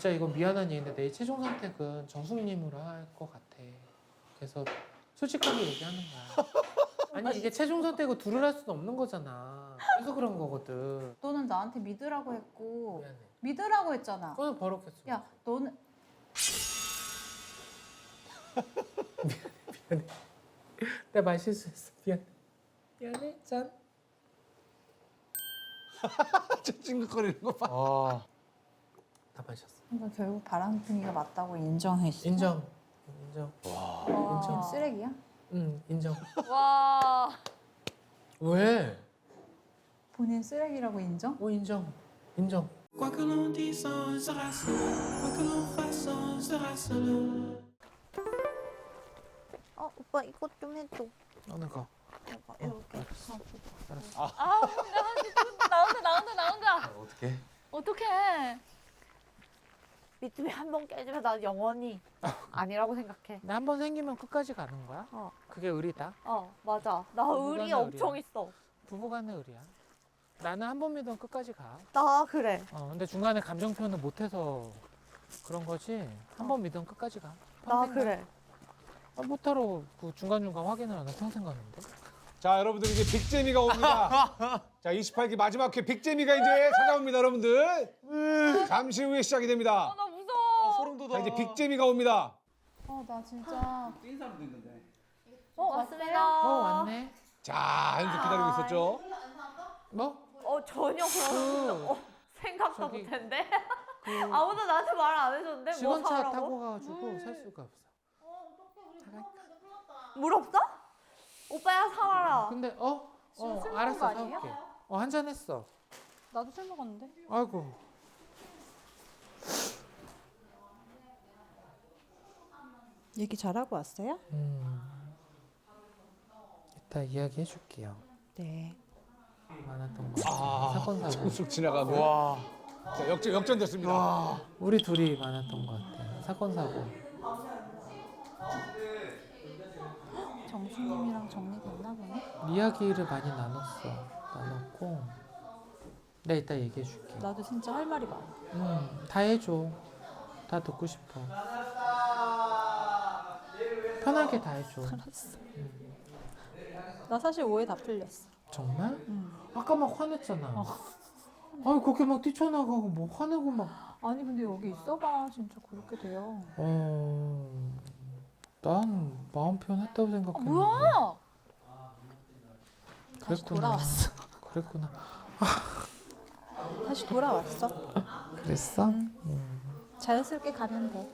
진짜 이건 미안한 얘기인데 내 최종 선택은 정숙님으로 할 것 같아. 그래서 솔직하게 얘기하는 거야. 아니 이게 최종 선택을 둘을 할 수는 없는 거잖아. 그래서 그런 거거든. 너는 나한테 믿으라고 했고 미안해. 믿으라고 했잖아. 그건 버럭했어. 야, 너는 미안해. 내가 말 실수했어. 미안해. 미안해. 짠. 저 찡긋거리는 거 봐. 다 마셨어. 그러니까 결국 바람둥이가 맞다고 인정해. 인정. 인정. 인정. 쓰레기야? 응, 인정. 와. 왜? 본인 쓰레기라고 인정? 인정. 인정. Quoi que l'on dise sans se rassurer, quoi que l'on fasse sans se rassurer. 오빠 이것 좀 해줘. 오늘 가. 이렇게. 알았어. 나온다. 어떻게? 어떡해. 믿음이 한 번 깨지면 난 영원히 아니라고 생각해. 나 한 번 생기면 끝까지 가는 거야? 그게 의리다. 맞아. 나 누가 의리 나 엄청 의리야? 있어. 부부간의 의리야. 나는 한 번 믿으면 끝까지 가. 나 그래. 근데 중간에 감정 표현을 못해서 그런 거지. 한 번 믿으면 끝까지 가. 나 평생 가. 그래. 못하러 그 중간중간 확인을 안 해. 평생 가는데. 자, 여러분들 이제 빅재미가 옵니다. 자, 28기 마지막 회 빅재미가 이제 찾아옵니다, 여러분들. 잠시 후에 시작이 됩니다. 나 무서워. 소름 돋아. 자, 이제 빅재미가 옵니다. 나 진짜. 왔습니다. 왔네. 자, 현수 기다리고 있었죠. 뭐? 전혀 그런 생각도 저기, 못했는데. 아무도 나한테 말 안 해줬는데 뭐 직원차 사라고? 타고 가가지고 살 수가 없어. 물 없어? 오빠야 사와라. 근데 술 먹은 알았어 거 아니에요? 사올게. 한 잔 했어. 나도 술 먹었는데. 아이고. 얘기 잘하고 왔어요? 이따 이야기 해줄게요. 네. 많았던 거. 사건 사고. 쑥 지나가고. 와. 자, 역전됐습니다. 우리 둘이 많았던 것 같아. 사건 사고. 정수님이랑 정리됐나 보네. 이야기를 많이 나눴고. 내가 이따 얘기해줄게. 나도 진짜 할 말이 많아. 다 해줘. 다 듣고 싶어. 편하게 다 해줘. 알았어. 나 사실 오해 다 풀렸어. 정말? 아까 막 화냈잖아. 아니 그렇게 막 뛰쳐나가고 뭐 화내고 막. 아니 근데 여기 있어봐 진짜 그렇게 돼요. 난 마음 표현했다고 생각했는데. 뭐야? 다시 그랬구나. 돌아왔어. 그랬구나. 다시 돌아왔어. 그랬어? 자연스럽게 가면 돼.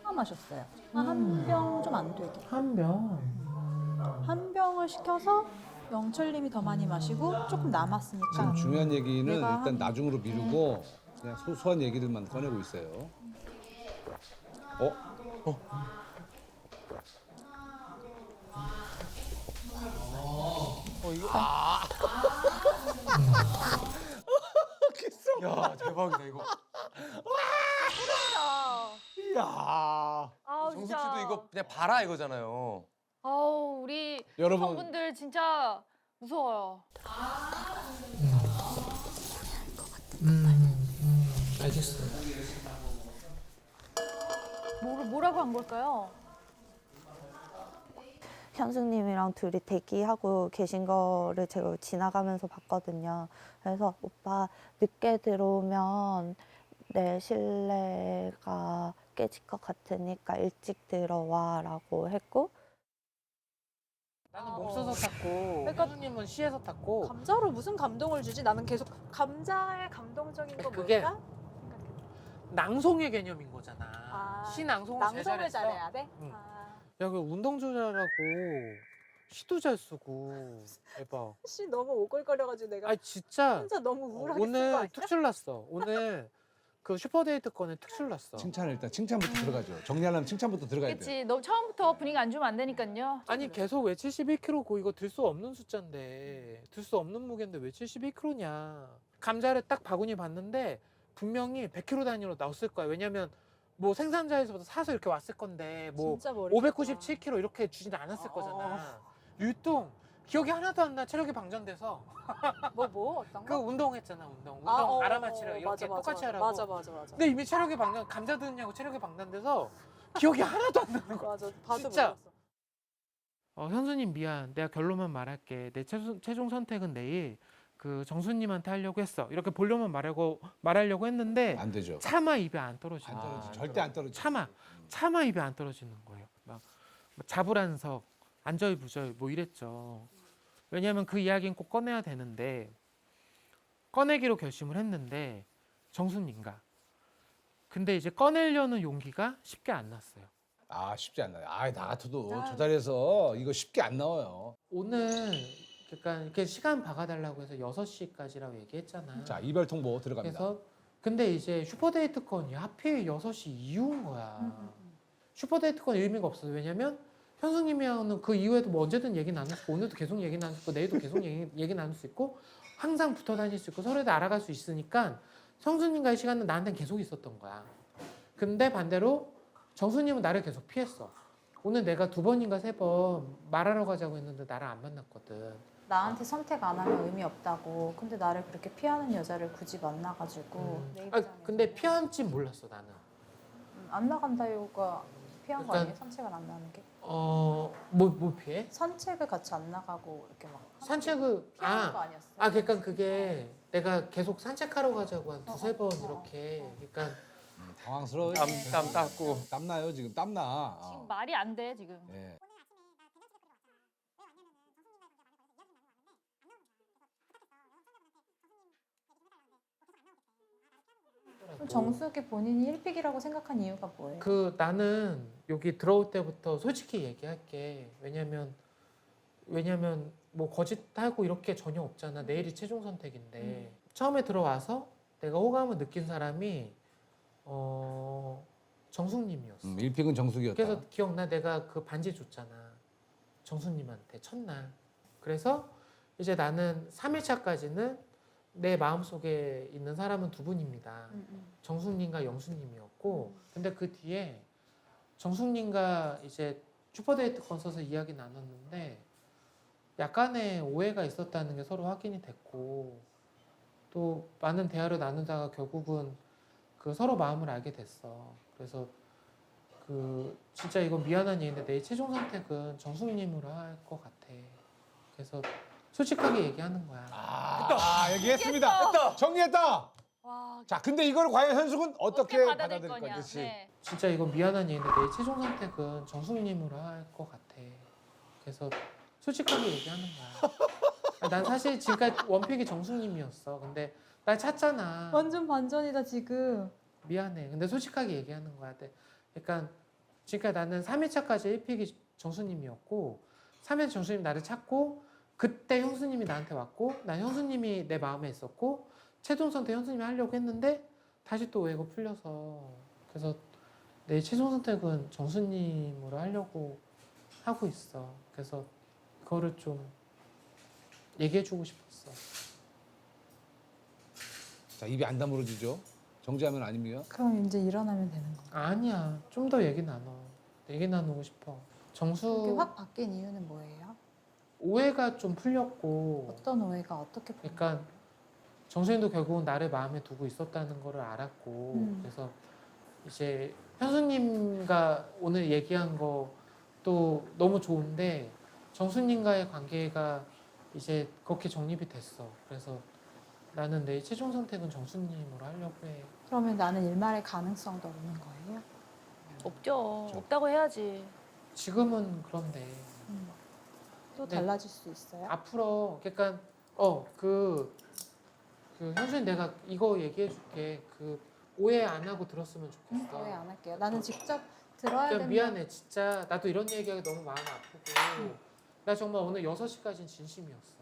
하나 마셨어요. 한 병 좀 안 되게. 한 병. 한 병을 시켜서 영철님이 더 많이 마시고 조금 남았으니까. 지금 중요한 얘기는 내가 일단 나중으로 미루고 그냥 소소한 얘기들만 꺼내고 있어요. 야, 대박이다 이거. 이야. 아 정숙 진짜. 씨도 이거 그냥 봐라 이거잖아요. 아우 우리 여러분. 성분들 진짜 무서워요. 알겠어. 뭐라고 한 걸까요? 현숙님이랑 둘이 대기하고 계신 거를 제가 지나가면서 봤거든요. 그래서 오빠 늦게 들어오면 내 신뢰가 깨질 것 같으니까 일찍 들어와라고 했고 나는 몹써서 탔고 현우님은 시에서 탔고 감자로 무슨 감동을 주지? 나는 계속 감자의 감동적인 거 그게 뭘까? 낭송의 개념인 거잖아. 시 낭송을 제일 낭송을 잘했어. 잘해야 돼? 응. 아, 야, 그 운동도 잘하고 시도 잘 쓰고 대박. 씨 너무 오글거려가지고 내가 아 진짜 혼자 너무 우울하게 쓴거 오늘 아니야? 특출 났어. 오늘 그 슈퍼데이트 건에 특출 났어. 칭찬을 일단 칭찬부터 들어가죠. 정리하려면 칭찬부터 들어가야 돼요. 그치. 너 처음부터 분위기 안 주면 안 되니까요. 아니 계속 왜 71kg고 이거 들 수 없는 숫자인데 들 수 없는 무게인데 왜 71kg냐. 감자를 딱 바구니 봤는데 분명히 100kg 단위로 나왔을 거야. 왜냐면 뭐 생산자에서부터 사서 이렇게 왔을 건데 뭐 진짜 머리 597kg 이렇게 주진 않았을 거잖아. 유통 기억이 하나도 안 나. 체력이 방전돼서. 뭐 어떤 그 거? 운동했잖아, 운동. 운동 아, 알아맞히라 이렇게 똑같이 하라고. 맞아. 근데 이미 체력이 방전, 감자 듣느냐고 체력이 방전돼서 기억이 하나도 안 나는 거야. 맞아. 봐도 진짜. 몰랐어. 현수님 미안. 내가 결론만 말할게. 내 최종 선택은 내일 그 정수님한테 하려고 했어. 이렇게 본론만 말하려고 했는데 안 되죠. 차마 입에 안 떨어지는 안 거야. 떨어지. 절대 안 떨어지. 차마 입에 안 떨어지는 거예요. 막 자불안석, 안절부절 뭐 이랬죠. 왜냐하면 그 이야기는 꼭 꺼내야 되는데 꺼내기로 결심을 했는데 정수님과 근데 이제 꺼내려는 용기가 쉽게 안 났어요. 아 쉽지 않나요. 나 같아도 저 자리에서 이거 쉽게 안 나와요. 오늘 그러니까 이렇게 시간 박아달라고 해서 6시까지라고 얘기했잖아. 자 이별 통보 들어갑니다. 그래서 근데 이제 슈퍼데이트 건이 하필 6시 이후인 거야. 슈퍼데이트 건 의미가 없어요. 왜냐면 현수님이랑은 그 이후에도 뭐 언제든 얘기 나눌 수 있고 오늘도 계속 얘기 나눌 수 있고 내일도 계속 얘기 나눌 수 있고 항상 붙어 다닐 수 있고 서로에 대해 알아갈 수 있으니까 성수님과의 시간은 나한테는 계속 있었던 거야. 근데 반대로 정수님은 나를 계속 피했어. 오늘 내가 2번인가 3번 말하러 가자고 했는데 나를 안 만났거든. 나한테 선택 안 하면 의미 없다고. 근데 나를 그렇게 피하는 여자를 굳이 만나가지고 내 입장에서 근데 피한지 몰랐어 나는. 안 나간다 이유가 피한 거 그러니까- 아니에요? 산책을 안 나는 게? 뭐 피해? 산책을 같이 안 나가고 이렇게 막 산책을 피하는 거 아니었어요? 그러니까 그게 내가 계속 산책하러 가자고 한 2-3번 이렇게. 그러니까 당황스러워요. 땀 닦고. 땀 나요 지금 땀 나. 지금 말이 안 돼, 지금. 예. 그럼 정숙이 본인이 1픽이라고 생각한 이유가 뭐예요? 그 나는 여기 들어올 때부터 솔직히 얘기할게. 왜냐면 뭐 거짓하고 이렇게 전혀 없잖아. 내일이 최종 선택인데 처음에 들어와서 내가 호감을 느낀 사람이 정숙님이었어. 1픽은 정숙이었다. 그래서 기억나 내가 그 반지 줬잖아. 정숙님한테 첫날. 그래서 이제 나는 3일차까지는 내 마음속에 있는 사람은 2분입니다. 정숙님과 영숙님이었고 근데 그 뒤에 정숙님과 이제 슈퍼데이트 건 써서 이야기 나눴는데 약간의 오해가 있었다는 게 서로 확인이 됐고 또 많은 대화를 나누다가 결국은 그 서로 마음을 알게 됐어. 그래서 그 진짜 이건 미안한 얘기인데 내 최종 선택은 정숙님으로 할 것 같아. 그래서 솔직하게 얘기하는 거야. 얘기했습니다. 정리했다. 와, 자 근데 이걸 과연 현숙은 어떻게 받아들일 받아들일 거냐. 건지. 네. 진짜 이건 미안한 얘기인데 내 최종 선택은 정숙님으로 할 것 같아. 그래서 솔직하게 얘기하는 거야. 난 사실 지금까지 원픽이 정숙님이었어. 근데 날 찾잖아. 완전 반전이다 지금. 미안해. 근데 솔직하게 얘기하는 거야. 그러니까 지금까지 나는 3일차까지 1픽이 정수님이었고 3일차 정수님이 나를 찾고 그때 형수님이 나한테 왔고 난 형수님이 내 마음에 있었고 최종 선택 형수님이 하려고 했는데 다시 또 오해가 풀려서 그래서 내 최종 선택은 정수님으로 하려고 하고 있어. 그래서 그거를 좀 얘기해주고 싶었어. 자 입이 안 다물어지죠. 정지하면 아닙니까? 그럼 이제 일어나면 되는 거. 아니야. 좀 더 얘기 나눠. 얘기 나누고 싶어. 이렇게 정수 확 바뀐 이유는 뭐예요? 오해가 좀 풀렸고 어떤 오해가 어떻게 풀린 그러니까 정수님도 결국은 나를 마음에 두고 있었다는 거를 알았고 그래서 이제 현수님과 오늘 얘기한 것도 너무 좋은데 정수님과의 관계가 이제 그렇게 정립이 됐어. 그래서 나는 내 최종 선택은 정수님으로 하려고 해. 그러면 나는 일말의 가능성도 없는 거예요? 없죠. 없다고 해야지. 지금은 그런데 또 네. 달라질 수 있어요? 앞으로 그러니까 그 현수님 내가 이거 얘기해 줄게. 그 오해 안 하고 들었으면 좋겠어. 오해 안 할게요. 나는 직접 들어야 그러니까 되면 미안해. 진짜 나도 이런 얘기하기 너무 마음 아프고 나 정말 오늘 6시까지는 진심이었어.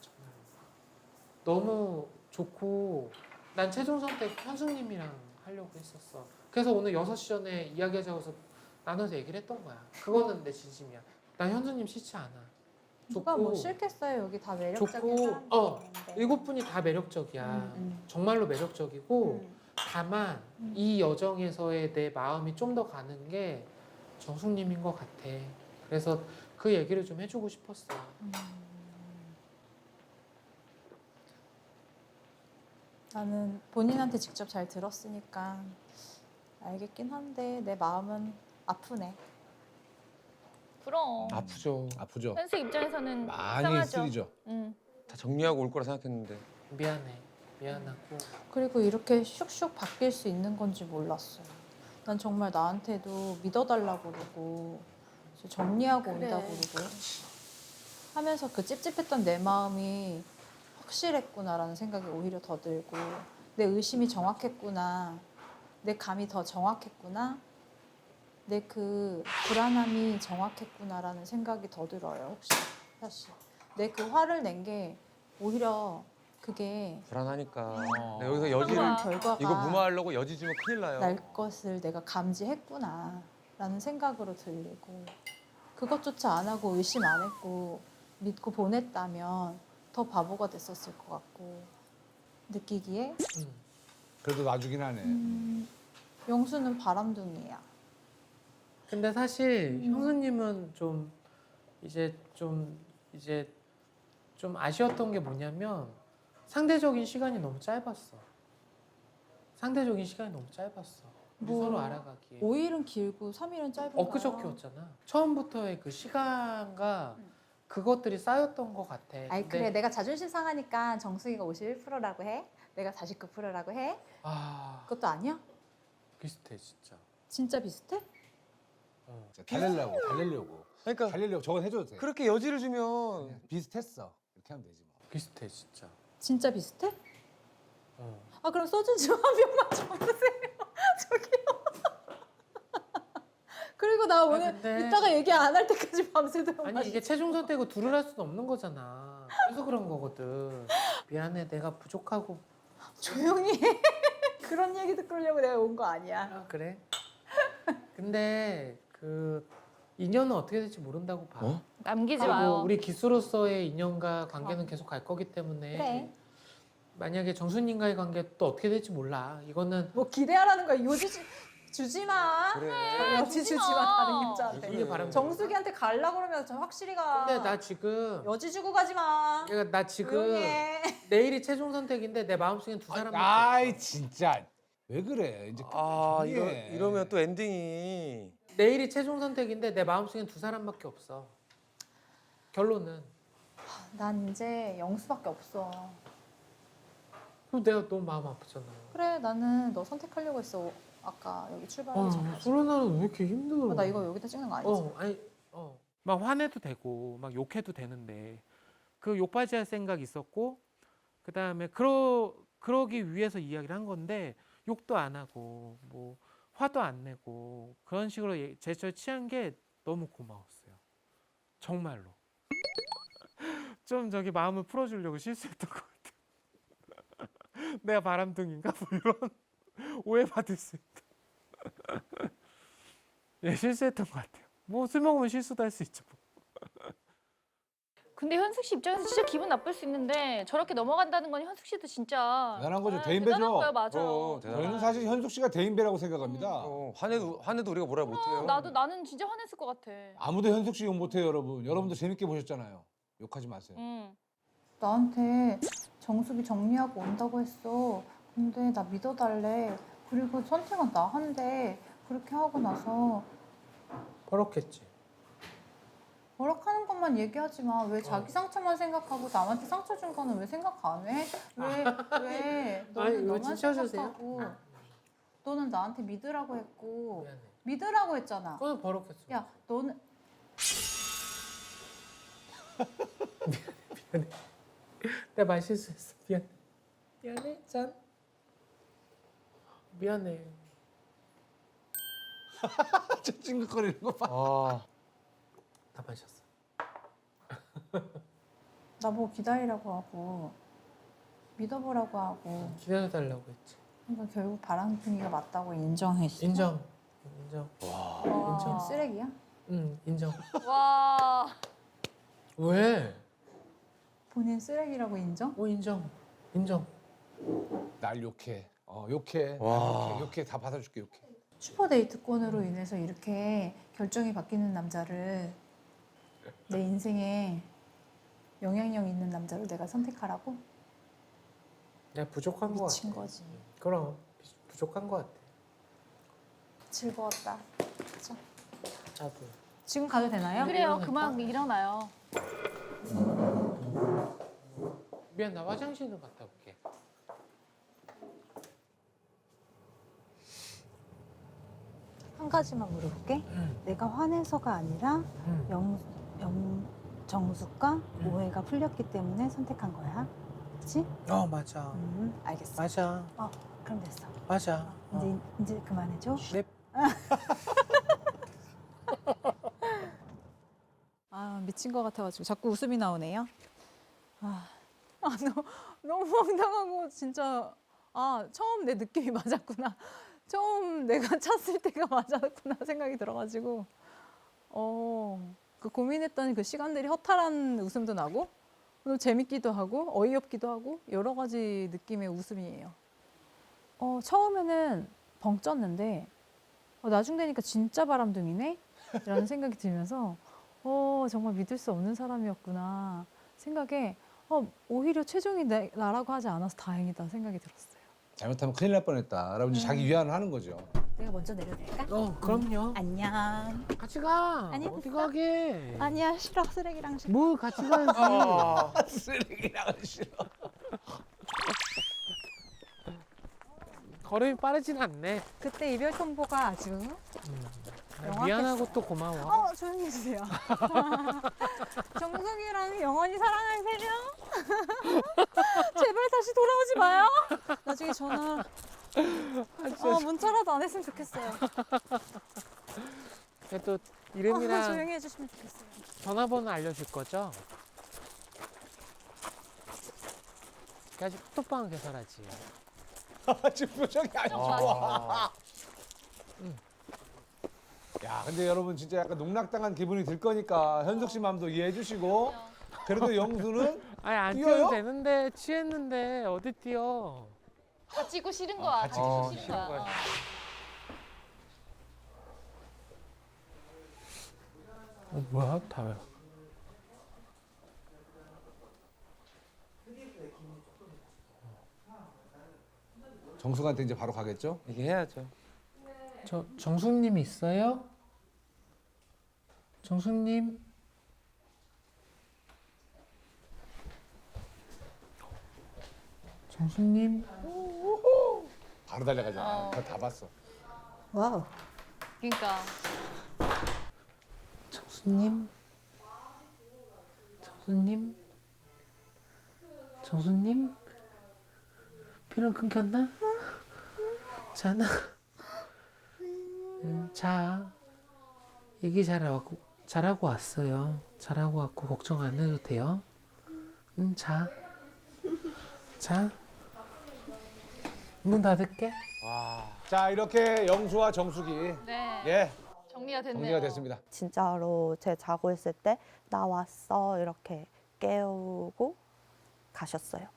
정말 너무 좋고 난 최종 선택 현숙님이랑 하려고 했었어. 그래서 오늘 6시 전에 이야기하자고 해서 나눠서 얘기를 했던 거야. 그거는 내 진심이야. 난 현수님 싫지 않아. 누가 뭐 싫겠어요? 여기 다 매력적인 좋고, 사람들이 있는데. 7분이 다 매력적이야. 정말로 매력적이고 다만 이 여정에서의 내 마음이 좀 더 가는 게 정숙님인 것 같아. 그래서 그 얘기를 좀 해주고 싶었어. 나는 본인한테 직접 잘 들었으니까 알겠긴 한데 내 마음은 아프네. 그럼. 아프죠. 아프죠. 현숙 입장에서는 많이 속상하죠. 쓰리죠. 응. 다 정리하고 올 거라 생각했는데. 미안해. 미안하고. 그리고 이렇게 슉슉 바뀔 수 있는 건지 몰랐어. 난 정말 나한테도 믿어달라고 그러고 정리하고 그래. 온다고 그러고 하면서 그 찝찝했던 내 마음이 확실했구나라는 생각이 오히려 더 들고 내 의심이 정확했구나. 내 감이 더 정확했구나. 내 그 불안함이 정확했구나라는 생각이 더 들어요. 혹시 사실 내 그 화를 낸 게 오히려 그게 불안하니까. 어. 네, 여기서 여지를 아. 결과가 이거 무마하려고 여지 주면 큰일 나요. 날 것을 내가 감지했구나라는 생각으로 들리고 그것조차 안 하고 의심 안 했고 믿고 보냈다면 더 바보가 됐었을 것 같고 느끼기에 그래도 놔주긴 하네. 영수는 바람둥이야. 근데 사실 형수님은 좀 좀 아쉬웠던 게 뭐냐면 상대적인 시간이 너무 짧았어. 상대적인 시간이 너무 짧았어. 우리 뭐, 서로 알아가기에. 5일은 길고 3일은 짧은 거야. 엊그저께였잖아. 처음부터의 그 시간과 그것들이 쌓였던 것 같아. 아이 근데 그래 내가 자존심 상하니까 정수기가 51%라고 해. 내가 49%라고 해. 아 그것도 아니야? 비슷해 진짜. 진짜 비슷해? 어. 달래려고. 그러니까 달래려고 저건 해줘도 돼. 그렇게 여지를 주면 그냥 비슷했어. 이렇게 하면 되지 뭐. 비슷해 진짜. 진짜 비슷해? 어. 아 그럼 소주 좀 한 병만 줘보세요. 저기요. 그리고 나 오늘 근데- 이따가 얘기 안 할 때까지 밤새도록 아니 이게 최종 선택이고 둘을 할 수는 없는 거잖아. 그래서 그런 거거든. 미안해 내가 부족하고. 조용히 해. 그런 얘기 듣으려고 내가 온 거 아니야. 아 그래? 근데 그 인연은 어떻게 될지 모른다고 봐. 어? 남기지 그리고 마요. 우리 기수로서의 인연과 관계는 계속 갈 거기 때문에 그래. 만약에 정수님과의 관계 또 어떻게 될지 몰라. 이거는 뭐 기대하라는 거야. 요지 주지 마. 그래. 여지 주지 주지 마. 마. 다른 여자한테. 이게 바람. 정수기한테 갈라 그러면 저 확실히 가. 근데 나 지금 여지 주고 가지 마. 그러니까 나 지금 조용히 해. 내일이 최종 선택인데 내 마음속엔 두 사람밖에 아이 없어. 진짜 왜 그래? 이제 아 정리해. 이러면 또 엔딩이. 내일이 최종 선택인데 내 마음속엔 두 사람밖에 없어. 결론은. 난 이제 영수밖에 없어. 그럼 내가 너무 마음 아프잖아. 그래 나는 너 선택하려고 했어. 아까 여기 출발하기 전에. 소련아는 왜 이렇게 힘들어? 나 이거 여기다 찍는 거 아니지? 막 화내도 되고 막 욕해도 되는데 그 욕받이 할 생각 있었고 그 다음에 그러기 위해서 이야기를 한 건데 욕도 안 하고 뭐 화도 안 내고 그런 식으로 제스처를 취한 게 너무 고마웠어요. 정말로. 좀 저기 마음을 풀어주려고 실수했던 것 같아요. 내가 바람둥인가 뭐 이런 오해받을 수 있다. 예, 실수했던 것 같아요. 뭐 술 먹으면 실수도 할 수 있죠. 뭐. 근데 현숙 씨 입장에서 진짜 기분 나쁠 수 있는데 저렇게 넘어간다는 건 현숙 씨도 진짜 대단한 거죠. 네, 대인배죠. 대단한 거예요, 맞아요. 대단하다. 저희는 사실 현숙 씨가 대인배라고 생각합니다. 화내도 우리가 뭐라 못해요. 나는 진짜 화냈을 것 같아. 아무도 현숙 씨 욕 못해요, 여러분. 여러분도 재밌게 보셨잖아요. 욕하지 마세요. 응. 나한테 정수기 정리하고 온다고 했어. 근데 나 믿어달래. 그리고 선택은 나 한대. 그렇게 하고 나서 버럭했지. 버럭하는 것만 얘기하지 마. 왜 자기 상처만 생각하고 남한테 상처 준 거는 왜 생각 안 해? 왜 너는 아니, 왜 너만 칭찬하세요? 생각하고 너는 나한테 믿으라고 했고 미안해. 믿으라고 했잖아. 그건 버럭했어. 야 너는 내가 말 실수했어. 미안해. 미안해. 짠. 미안해. 저 찡긋거리는 거 봐. 아 다 마셨어. 나보고 기다리라고 하고 믿어보라고 하고 기다려달라고 했지. 그러니까 결국 바람둥이가 맞다고 인정했어. 인정. 인정. 인정. 쓰레기야? 응, 인정. 와. 왜? 본인 쓰레기라고 인정? 인정. 인정. 날 욕해. 욕해. 와. 욕해. 다 받아줄게, 욕해. 슈퍼데이트권으로 인해서 이렇게 결정이 바뀌는 남자를 내 인생에 영향력 있는 남자를 내가 선택하라고? 내가 부족한 거 같아. 미친 거지. 그럼 부족한 거 같아. 즐거웠다. 그죠? 나도. 지금 가도 되나요? 그래요. 그만 일어나요. 미안, 나 화장실 좀 갔다 올게. 한 가지만 물어볼게. 내가 화내서가 아니라 정숙과 오해가 풀렸기 때문에 선택한 거야. 그치? 맞아. 알겠어. 맞아. 그럼 됐어. 맞아. 이제 그만해줘. 네. 아 미친 것 같아가지고 자꾸 웃음이 나오네요. 너무 황당하고 진짜 처음 내 느낌이 맞았구나. 처음 내가 찼을 때가 맞았구나 생각이 들어가지고 그 고민했던 그 시간들이 허탈한 웃음도 나고 또 재밌기도 하고 어이없기도 하고 여러 가지 느낌의 웃음이에요. 처음에는 벙 쪘는데 나중 되니까 진짜 바람둥이네? 라는 생각이 들면서 정말 믿을 수 없는 사람이었구나 생각에 오히려 최종이 나라고 하지 않아서 다행이다 생각이 들었어요. 잘못하면 큰일 날 뻔했다. 라고 이제 자기 위안을 하는 거죠. 내가 먼저 내려도 될까? 그럼요. 안녕. 같이 가. 아니, 어디 됐어. 가게? 아니야 싫어 쓰레기랑 싫어. 뭘 같이 가야지. 쓰레기랑은 싫어. 걸음이 빠르진 않네. 그때 이별 통보가 아주 영악했어요. 미안하고 또 고마워. 조용히 해주세요. 정숙이랑 영원히 사랑하세요. 제발 다시 돌아오지 마요. 나중에 전화 문자라도 안 했으면 좋겠어요. 또 이름이랑 조용히 해주시면 좋겠어요. 전화번호 알려줄 거죠? 아직 카톡방은 개설하지. 지금 표정이 안 좋아. 야, 근데 여러분 진짜 약간 농락당한 기분이 들 거니까 현석 씨 마음도 이해해 주시고 그래도 영수는 아니 안 뛰어요? 뛰어도 되는데 취했는데 어디 뛰어? 다치고 싫은 거야. 다치고 싫은 거야. 뭐야? 다왜? 정숙한테 이제 바로 가겠죠? 이게 해야죠. 저 정숙님 있어요? 정숙님? 정숙님? 바로 달려가잖아. 그거 다 봤어. 와우. 그러니까 정숙님? 정숙님? 정숙님? 필름 끊겼나? 자나? 자. 얘기 잘하고 왔어요. 잘하고 왔고 걱정 안 해도 돼요. 자. 자. 문 닫을게. 자, 이렇게 영수와 정숙이 네. 정리가 됐네요. 정리가 됐습니다. 진짜로 제 자고 있을 때 나 왔어 이렇게 깨우고 가셨어요.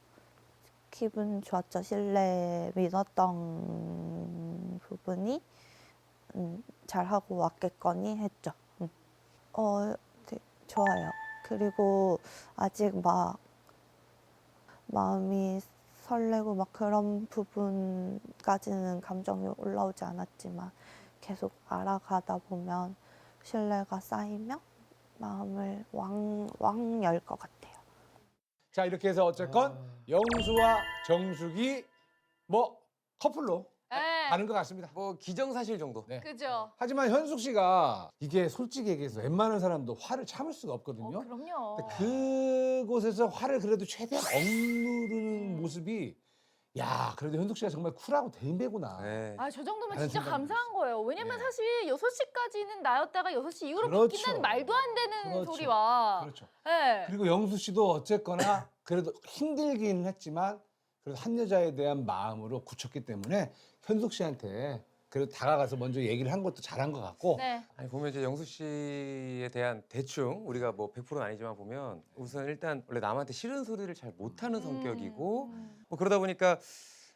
기분 좋았죠. 신뢰 믿었던 부분이 잘하고 왔겠거니 했죠. 되게 좋아요. 그리고 아직 막 마음이 설레고 막 그런 부분까지는 감정이 올라오지 않았지만 계속 알아가다 보면 신뢰가 쌓이면 마음을 왕 열 것 같아요. 자, 이렇게 해서 어쨌건 영수와 정숙이 뭐 커플로 네. 가는 것 같습니다. 뭐 기정사실 정도. 네. 그죠. 하지만 현숙 씨가 이게 솔직히 얘기해서 웬만한 사람도 화를 참을 수가 없거든요. 그럼요. 근데 그곳에서 화를 그래도 최대한 억누르는 모습이 야, 그래도 현숙 씨가 정말 쿨하고 대인배구나. 네. 저 정도면 라는 진짜 생각이 감사한 거예요. 왜냐면 네. 사실 6시까지는 나였다가 6시 이후로 그렇죠. 바뀐다는 말도 안 되는 그렇죠. 소리와. 그렇죠. 네. 그리고 영수 씨도 어쨌거나 그래도 힘들긴 했지만 그래도 한 여자에 대한 마음으로 굳혔기 때문에 현숙 씨한테 그래도 다가가서 먼저 얘기를 한 것도 잘한 것 같고 네. 아니 보면 이제 영수 씨에 대한 대충 우리가 뭐 100%는 아니지만 보면 우선 일단 원래 남한테 싫은 소리를 잘 못하는 성격이고 뭐 그러다 보니까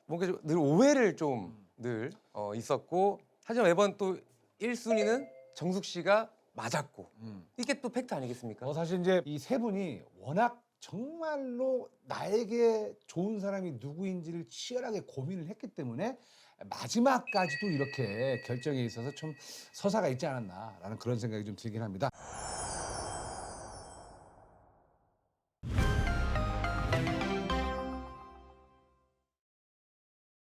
뭔가 좀 늘 오해를 좀 늘 있었고 하지만 매번 또 1순위는 정숙 씨가 맞았고 이게 또 팩트 아니겠습니까? 사실 이제 이 세 분이 워낙 정말로 나에게 좋은 사람이 누구인지를 치열하게 고민을 했기 때문에 마지막까지도 이렇게 결정에 있어서 좀 서사가 있지 않았나라는 그런 생각이 좀 들긴 합니다.